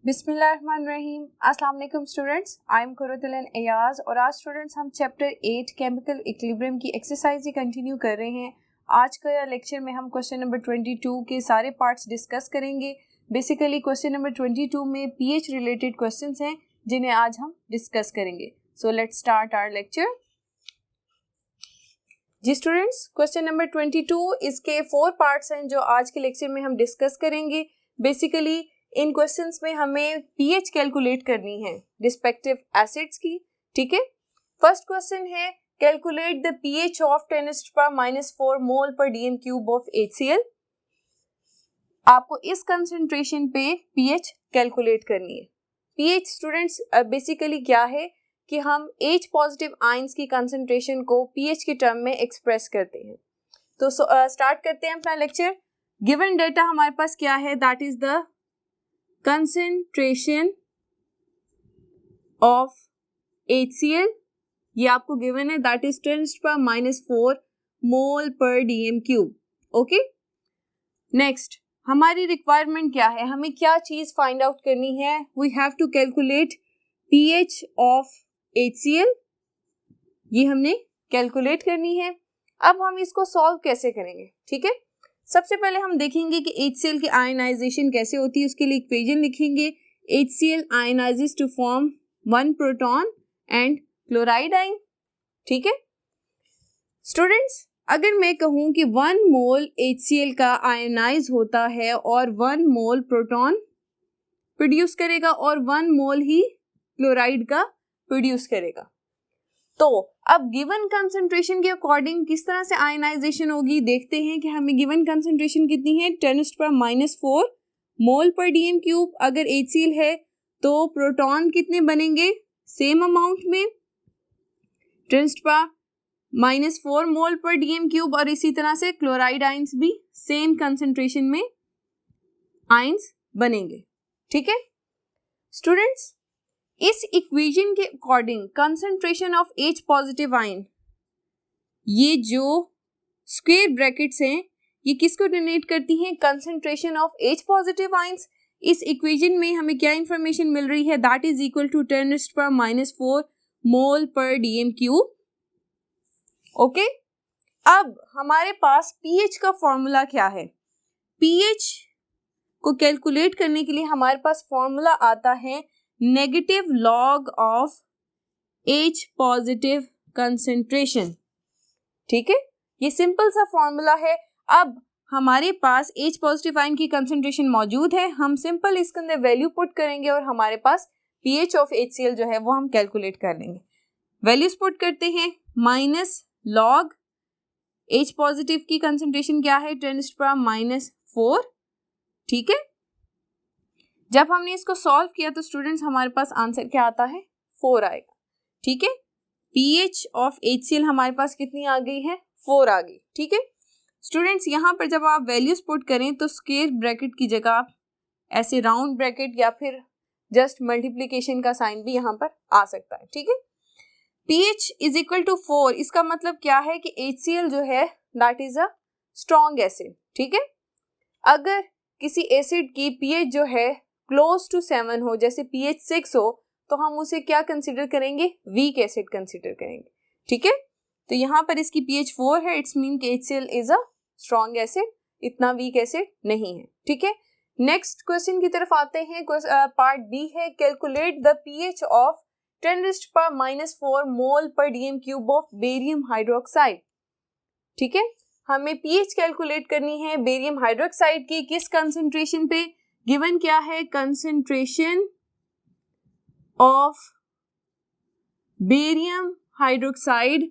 बिस्मिल्लाहिर्रहमानिर्रहीम। अस्सलाम वालेकुम students, I am Qurratul Ayaz और आज स्टूडेंट्स हम चैप्टर 8 केमिकल इक्विलिब्रियम की एक्सरसाइज ही कंटिन्यू कर रहे हैं। आज का लेक्चर में हम क्वेश्चन नंबर 22 के सारे पार्ट्स डिस्कस करेंगे। बेसिकली क्वेश्चन नंबर 22 में पीएच रिलेटेड क्वेश्चंस हैं जिन्हें आज हम डिस्कस करेंगे। So let's start our lecture. जी स्टूडेंट्स, क्वेश्चन नंबर 22 इसके 4 पार्ट्स हैं जो आज के लेक्चर में हम डिस्कस करेंगे। बेसिकली इन क्वेश्चंस में हमें पीएच कैलकुलेट करनी है रिस्पेक्टिव एसिड्स की। ठीक है, फर्स्ट क्वेश्चन है कैलकुलेट द पीएच ऑफ 10⁻⁻⁴ मोल पर डीएम क्यूब ऑफ HCl। आपको इस कंसंट्रेशन पे पीएच कैलकुलेट करनी है। पीएच स्टूडेंट्स बेसिकली क्या है कि हम H पॉजिटिव आयंस की कंसंट्रेशन को पीएच के टर्म में एक्सप्रेस करते हैं। तो स्टार्ट करते हैं अपना लेक्चर। गिवन डेटा हमारे पास क्या है, that is the concentration of HCl, ये आपको गिवन है, दैट इज 10⁻⁴ मोल पर डीएम क्यूब। ओके, नेक्स्ट हमारी रिक्वायरमेंट क्या है, हमें क्या चीज फाइंड आउट करनी है। We have to calculate pH of HCl, ये हमने कैलकुलेट करनी है। अब हम इसको सॉल्व कैसे करेंगे, ठीक है। सबसे पहले हम देखेंगे कि HCl की आयनाइजेशन कैसे होती है, उसके लिए इक्वेशन लिखेंगे। HCl ionises to form 1 proton and chloride ion. ठीक है स्टूडेंट्स, अगर मैं कहूं कि 1 मोल HCl का आयनाइज होता है और 1 मोल प्रोटॉन प्रोड्यूस करेगा और 1 मोल ही क्लोराइड का प्रोड्यूस करेगा, तो अब गिवन कंसंट्रेशन के अकॉर्डिंग किस तरह से आयनाइजेशन होगी देखते हैं कि हमें गिवन कंसंट्रेशन कितनी है, 10⁻⁴ मोल पर डीएम क्यूब। अगर HCl है तो प्रोटॉन कितने बनेंगे, सेम अमाउंट में 10⁻⁴ मोल पर डीएम क्यूब, और इसी तरह से क्लोराइड आयंस भी सेम कंसंट्रेशन में आयंस बनेंगे। ठीक है स्टूडेंट्स, इस इक्वेशन के according concentration of H positive ion, ये जो स्क्वायर ब्रैकेट्स हैं ये किसको डिनोट करती हैं, concentration of H positive ions. इस इक्वेशन में हमें क्या इंफॉर्मेशन मिल रही है, that is equal to 10⁻⁴ mole पर डीएम क्यूब। ओके, अब हमारे पास पीएच का फॉर्मूला क्या है। पीएच को कैलकुलेट करने के लिए हमारे पास फॉर्मूला आता है negative log of H positive concentration. ठीक है, ये सिंपल सा फॉर्मूला है। अब हमारे पास H पॉजिटिव आयन की कंसंट्रेशन मौजूद है, हम सिंपल इसके अंदर वैल्यू पुट करेंगे और हमारे पास पीएच ऑफ HCl जो है वो हम कैलकुलेट कर लेंगे। वैल्यूज पुट करते हैं, माइनस लॉग H पॉजिटिव की कंसंट्रेशन क्या है, 10⁻⁴। ठीक है, जब हमने इसको सॉल्व किया तो स्टूडेंट्स हमारे पास आंसर क्या आता है, 4 आएगा। ठीक है, पीएच ऑफ HCl हमारे पास कितनी आ गई है, 4 आ गई। ठीक है स्टूडेंट्स, यहाँ पर जब आप वैल्यूज पुट करें तो स्क्वायर ब्रैकेट की जगह आप ऐसे राउंड ब्रैकेट या फिर जस्ट मल्टीप्लीकेशन का साइन भी यहाँ पर आ सकता है। ठीक है, पीएच इज इक्वल टू 4, इसका मतलब क्या है कि HCl जो है that is a strong acid. ठीक है, अगर किसी एसिड की पीएच जो है क्लोज टू 7 हो, जैसे pH 6 हो, तो हम उसे क्या कंसिडर करेंगे, वीक एसिड कंसिडर करेंगे। ठीक है, तो यहाँ पर इसकी pH 4 है, इट्स मीन कि HCl is a strong acid, इतना वीक एसिड नहीं है। ठीक है, नेक्स्ट क्वेश्चन की तरफ आते हैं। पार्ट बी है calculate the pH of 10⁻⁴ mole पर dm cube of barium hydroxide. ठीक है, हमें pH कैलकुलेट करनी है बेरियम हाइड्रोक्साइड की, किस कंसंट्रेशन पे, गिवन क्या है, concentration of barium hydroxide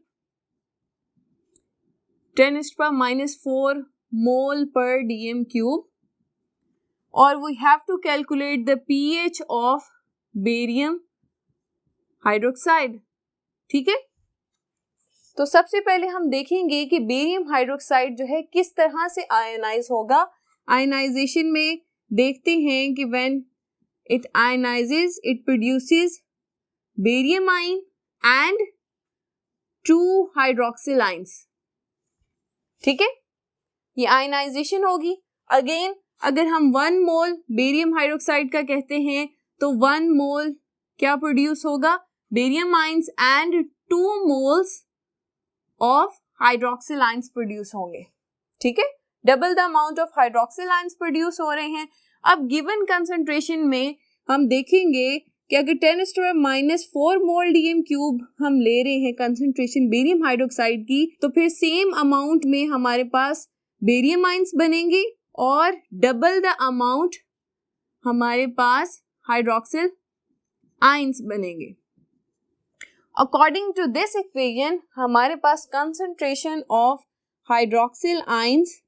10⁻⁴ mole पर डीएम क्यूब, और we have to calculate the pH of barium hydroxide. ठीक है, तो सबसे पहले हम देखेंगे कि बेरियम हाइड्रोक्साइड जो है किस तरह से आयनाइज होगा। आयनाइजेशन में देखते हैं कि when it ionizes it produces barium ion and 2 hydroxyl ions. ठीक है, ये आयनाइजेशन होगी। अगेन अगर हम 1 मोल बेरियम हाइड्रोक्साइड का कहते हैं तो 1 मोल क्या प्रोड्यूस होगा, barium ions, and 2 moles of hydroxyl ions produce होंगे। ठीक है, double the amount of hydroxyl ions produce हो रहे हैं। अब गिवन कंसंट्रेशन में हम देखेंगे कि अगर 10⁻⁻⁴ मोल डीएम क्यूब हम ले रहे हैं कंसंट्रेशन बेरियम हाइड्रोक्साइड की, तो फिर सेम अमाउंट में हमारे पास बेरियम आइंस बनेंगे और डबल द अमाउंट हमारे पास हाइड्रोक्सिल आइंस बनेंगे। अकॉर्डिंग टू दिस इक्वेशन हमारे पास कंसंट्रेशन ऑफ हाइड्रोक्सिल आइंस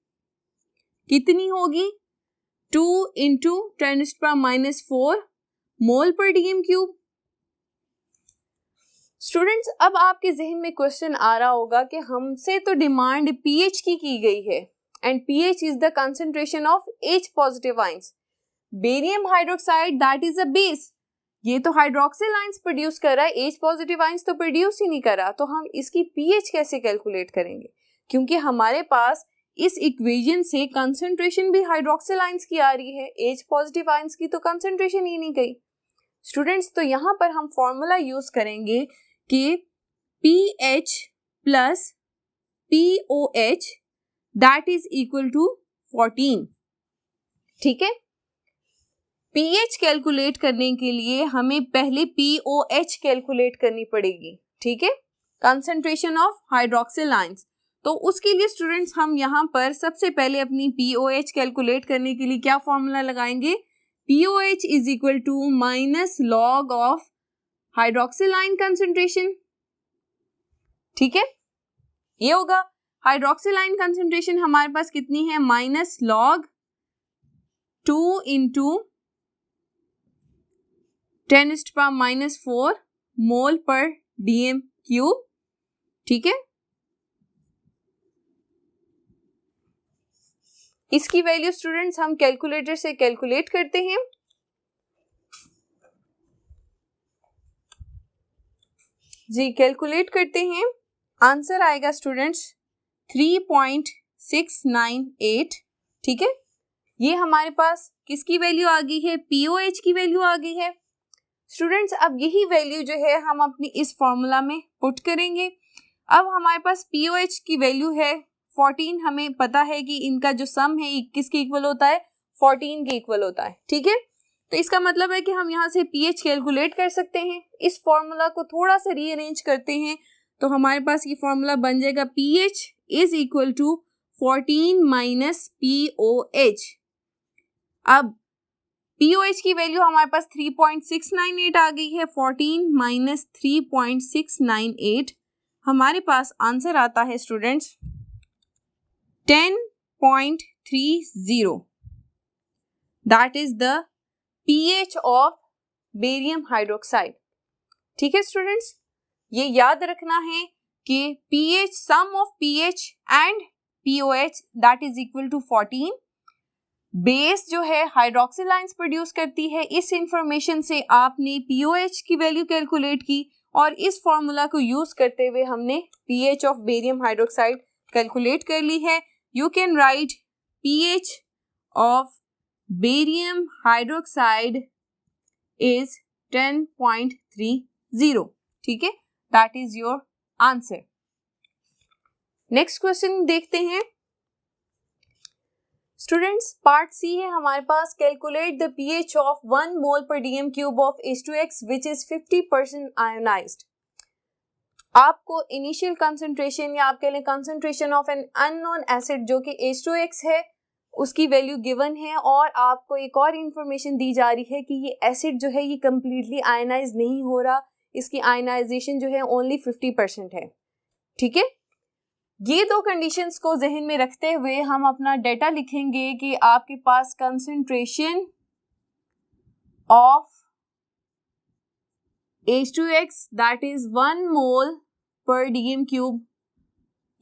कितनी होगी, 2 × 10⁻⁴ मोल पर डीएम क्यूब। स्टूडेंट्स, अब आपके जहन में क्वेश्चन आ रहा होगा कि हमसे तो डिमांड पीएच की गई है, and pH is the concentration of H positive ions. Barium hydroxide that is a base, ये तो हाइड्रोक्सिल आइंस प्रोड्यूस कर रहा है, H पॉजिटिव आइंस तो प्रोड्यूस ही नहीं कर रहा, तो हम इसकी पीएच कैसे कैलकुलेट करेंगे, क्योंकि हमारे पास इस इक्वेशन से कंसंट्रेशन भी हाइड्रोक्सिल आइंस की आ रही है, H पॉजिटिव आइंस की तो कंसंट्रेशन ही नहीं गई। स्टूडेंट्स, तो यहाँ पर हम फॉर्मूला यूज करेंगे कि pH plus POH that is equal to 14। ठीक है, pH कैलकुलेट करने के लिए हमें पहले POH कैलकुलेट करनी पड़ेगी। ठीक है, कंसंट्रेशन ऑफ हाइड्रोक्सिल आइंस। तो उसके लिए स्टूडेंट्स हम यहाँ पर सबसे पहले अपनी POH कैलकुलेट करने के लिए क्या फॉर्मूला लगाएंगे, POH is equal to minus log of hydroxyl ion concentration. ठीक है, ये होगा हाइड्रोक्सिल आयन कंसंट्रेशन हमारे पास कितनी है, माइनस लॉग 2 × 10⁻⁴ मोल पर डीएम क्यूब। ठीक है, इसकी वैल्यू स्टूडेंट्स हम कैलकुलेटर से कैलकुलेट करते हैं। जी, कैलकुलेट करते हैं, आंसर आएगा स्टूडेंट्स 3.698। ठीक है, ये हमारे पास किसकी वैल्यू आ गई है, POH की वैल्यू आ गई है। स्टूडेंट्स, अब यही वैल्यू जो है हम अपनी इस फॉर्मूला में पुट करेंगे। अब हमारे पास POH की वैल्यू है 14, हमें पता है कि इनका जो सम है किसके इक्वल होता है, 14 के इक्वल होता है। ठीक है, तो इसका मतलब है कि हम यहाँ से pH कैलकुलेट कर सकते हैं। इस फॉर्मूला को थोड़ा सा रीअरेंज करते हैं तो हमारे पास ये फॉर्मूला बन जाएगा pH is equal to 14 minus POH। अब POH की वैल्यू हमारे पास 3.698 आ गई है, 14 माइनस 3.698 हमारे पास आंसर आता है students 10.30। That is the pH of barium hydroxide. ठीक है स्टूडेंट्स, ये याद रखना है कि pH, sum of pH and POH that is equal to 14। Base जो है हाइड्रोक्सिल आयंस प्रोड्यूस करती है। इस इंफॉर्मेशन से आपने POH की वैल्यू कैलकुलेट की और इस फॉर्मूला को यूज करते हुए हमने pH of barium hydroxide calculate कर ली है। You can write pH of barium hydroxide is 10.30। ठीक है, that is your answer. Next question देखते हैं स्टूडेंट्स, पार्ट सी है हमारे पास, calculate the pH of 1 mole पर dm cube of H2X which is 50% ionised. आपको इनिशियल कंसंट्रेशन या आप कह लें concentration of an unknown acid जो कि H2X है उसकी वैल्यू गिवन है और आपको एक और इंफॉर्मेशन दी जा रही है कि ये एसिड जो है ये कंप्लीटली आयनाइज नहीं हो रहा, इसकी आयनाइजेशन जो है ओनली 50% है। ठीक है, ये दो कंडीशंस को जहन में रखते हुए हम अपना डेटा लिखेंगे कि आपके पास concentration of H2X that is 1 mole पर डीएम क्यूब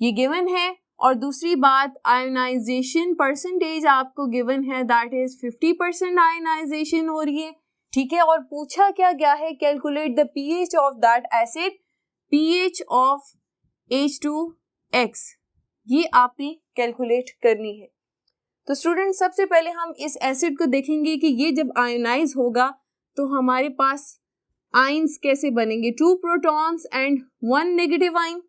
ये गिवन है, और दूसरी बात आयनाइजेशन परसेंटेज आपको गिवन है दैट इज 50% आयनाइजेशन हो रही है। ठीक है, और पूछा क्या गया है, calculate the pH of that acid, pH of H2X ये आपने कैलकुलेट करनी है। तो स्टूडेंट, सबसे पहले हम इस एसिड को देखेंगे कि ये जब आयोनाइज होगा तो हमारे पास आइंस कैसे बनेंगे, 2 protons and 1 negative ion.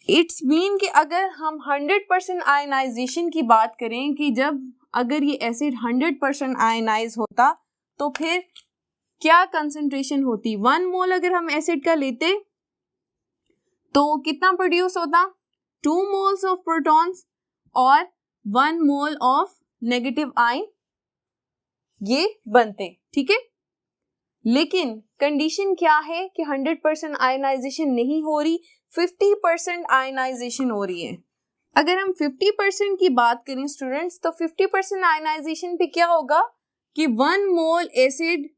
It's mean कि अगर हम 100% आयनाइजेशन की बात करें कि जब अगर ये एसिड 100% आयनाइज होता तो फिर क्या कंसंट्रेशन होती, 1 मोल अगर हम एसिड का लेते तो कितना प्रोड्यूस होता, 2 मोल्स ऑफ प्रोटॉन्स और 1 मोल ऑफ नेगेटिव आयन ये बनते, ठीक है। लेकिन कंडीशन क्या है कि 100% आयनाइजेशन नहीं हो रही, 50% आयनाइजेशन हो रही है। अगर हम 50% की बात करें स्टूडेंट्स, तो 50% आयनाइजेशन पे क्या होगा कि 1 मोल एसिड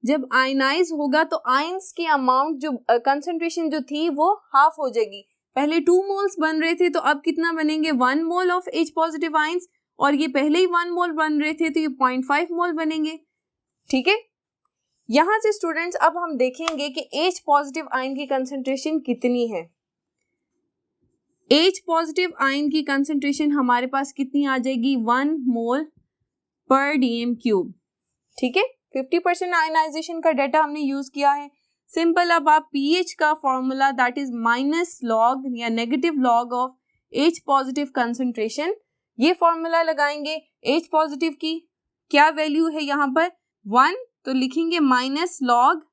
जब आयनाइज होगा तो आयंस की अमाउंट जो कंसंट्रेशन जो थी वो हाफ हो जाएगी। पहले 2 मोल्स बन रहे थे तो अब कितना बनेंगे, 1 mole of H positive ions, और ये पहले ही 1 मोल बन रहे थे तो ये 0.5 मोल बनेंगे, ठीक है। यहां से स्टूडेंट्स अब हम देखेंगे कि H पॉजिटिव आयन की कंसंट्रेशन कितनी है। H पॉजिटिव आयन की कंसंट्रेशन हमारे पास कितनी आ जाएगी, 1 मोल पर डीएम क्यूब, ठीक है। 50% आयनाइजेशन का डाटा हमने यूज किया है। सिंपल, अब आप पीएच का formula that is minus log या negative log of H positive concentration, ये फॉर्मूला लगाएंगे। H पॉजिटिव की क्या वैल्यू है यहाँ पर 1, तो लिखेंगे माइनस लॉग,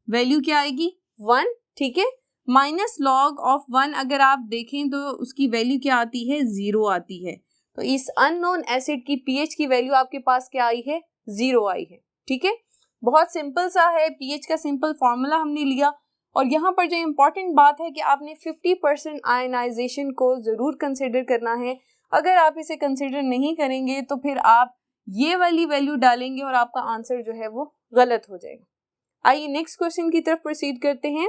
वैल्यू क्या आएगी 1, ठीक है। माइनस लॉग ऑफ 1 अगर आप देखें तो उसकी वैल्यू क्या आती है, 0 आती है। तो इस अननोन एसिड की पीएच की वैल्यू आपके पास क्या आई है, 0 आई है, ठीक है। बहुत सिंपल सा है, पीएच का सिंपल फॉर्मूला हमने लिया। और यहाँ पर जो इम्पोर्टेंट बात है कि आपने 50% आयनाइजेशन को जरूर कंसिडर करना है। अगर आप इसे कंसिडर नहीं करेंगे तो फिर आप ये वाली वैल्यू डालेंगे और आपका आंसर जो है वो गलत हो जाएगा। आइए नेक्स्ट क्वेश्चन की तरफ प्रोसीड करते हैं।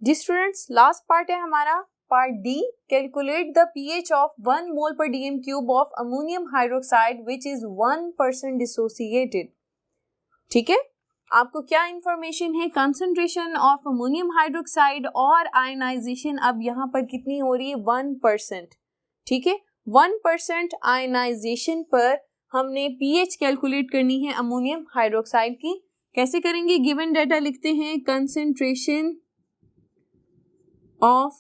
जी स्टूडेंट्स, लास्ट पार्ट है हमारा part D. Calculate the pH of 1 mole पर dm cube of ammonium hydroxide which is 1% dissociated, ठीक है। आपको क्या इंफॉर्मेशन है, कंसंट्रेशन ऑफ अमोनियम हाइड्रोक्साइड और आयनाइजेशन अब यहाँ पर कितनी हो रही है, 1%, ठीक है। 1% आयनाइजेशन पर हमने पीएच कैलकुलेट करनी है अमोनियम हाइड्रोक्साइड की। कैसे करेंगे, गिवन डाटा लिखते हैं, concentration of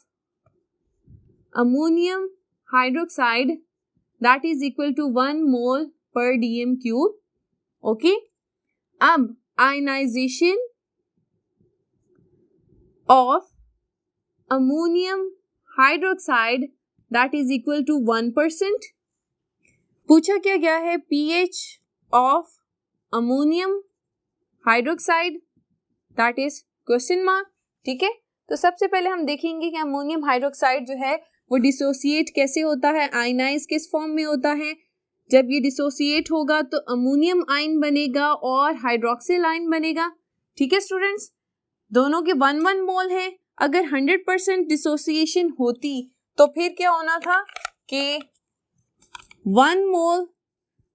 ammonium hydroxide that is equal to 1 mole per dm cube, okay। अब ionization of ammonium hydroxide that is equal to 1%। पूछा क्या गया है, pH of ammonium hydroxide that is question mark, ठीक है। तो सबसे पहले हम देखेंगे कि अमोनियम हाइड्रोक्साइड जो है वो डिसोसिएट कैसे होता है, आयनाइज किस फॉर्म में होता है। जब ये डिसोसिएट होगा तो अमोनियम आयन बनेगा और हाइड्रोक्सिल आयन बनेगा, ठीक है स्टूडेंट्स। दोनों के 1-1 मोल है। अगर 100% डिसोसिएशन होती तो फिर क्या होना था कि 1 mole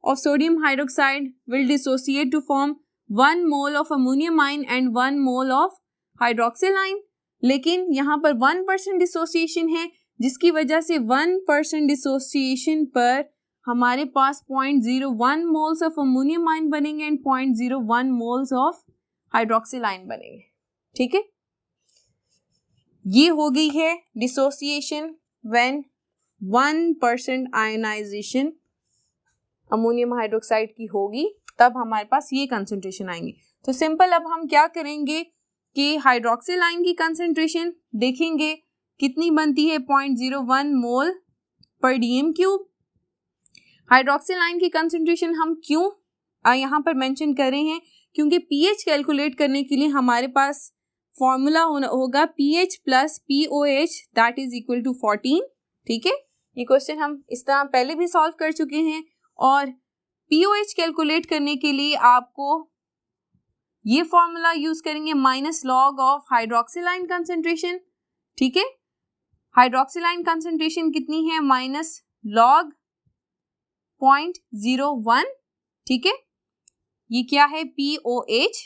of sodium hydroxide will dissociate to form 1 mole of ammonium ion and 1 mole of hydroxyl ion. लेकिन यहाँ पर 1% डिसोसिएशन है, जिसकी वजह से 1% डिसोसिएशन पर हमारे पास 0.01 मोल्स ऑफ अमोनियम आयन बनेंगे and 0.01 moles of hydroxyl ion बनेंगे, ठीक है। ये हो गई है dissociation when 1% ionisation ammonium hydroxide की होगी, तब हमारे पास ये कंसंट्रेशन आएंगे। तो सिंपल, अब हम क्या करेंगे कि हाइड्रोक्सिल आयन की कंसंट्रेशन देखेंगे कितनी बनती है, 0.01 मोल पर डीएम क्यूब। हाइड्रोक्सिल आयन की कंसंट्रेशन हम क्यों यहाँ पर मेंशन कर रहे हैं, क्योंकि पीएच कैलकुलेट करने के लिए हमारे पास फॉर्मूला होगा pH plus pOH that is equal to 14, ठीक है। ये क्वेश्चन हम इस तरह पहले भी सॉल्व कर चुके हैं। और पीओएच कैलकुलेट करने के लिए आपको ये फॉर्मूला यूज करेंगे, minus log of hydroxyl ion concentration, ठीक है। हाइड्रोक्सिल आयन कंसंट्रेशन कितनी है, माइनस लॉग 0.01, ठीक है। ये क्या है, POH।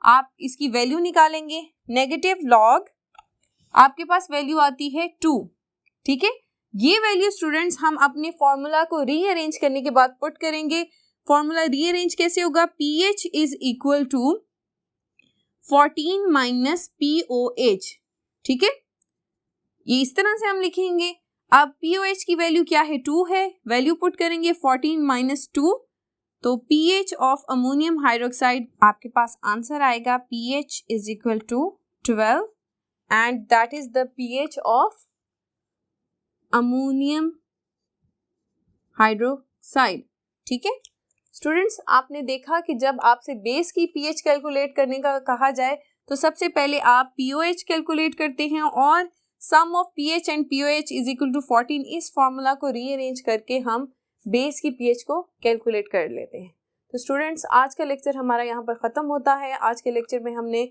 आप इसकी वैल्यू निकालेंगे, नेगेटिव लॉग आपके पास वैल्यू आती है 2, ठीक है। ये वैल्यू स्टूडेंट्स हम अपने फॉर्मूला को रीअरेंज करने के बाद पुट करेंगे। फॉर्मूला रीअरेंज कैसे होगा? pH is equal to 14 minus POH, ठीक है। ये इस तरह से हम लिखेंगे। अब POH की वैल्यू क्या है? 2 है। वैल्यू पुट करेंगे 14 माइनस 2, तो pH ऑफ अमोनियम हाइड्रोक्साइड आपके पास आंसर आएगा pH is equal to 12 and that is the pH of ammonium hydroxide, ठीक है। स्टूडेंट्स, आपने देखा कि जब आपसे बेस की pH कैलकुलेट करने का कहा जाए तो सबसे पहले आप POH कैलकुलेट करते हैं और sum of pH and POH is equal to 14 इस फॉर्मूला को रीअरेंज करके हम बेस की pH को कैलकुलेट कर लेते हैं। तो स्टूडेंट्स, आज का लेक्चर हमारा यहाँ पर ख़त्म होता है। आज के लेक्चर में हमने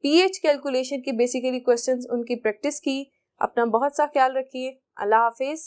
pH कैलकुलेशन के बेसिकली क्वेश्चंस उनकी प्रैक्टिस की। अपना बहुत सा ख्याल रखिए। अल्लाह हाफिज़।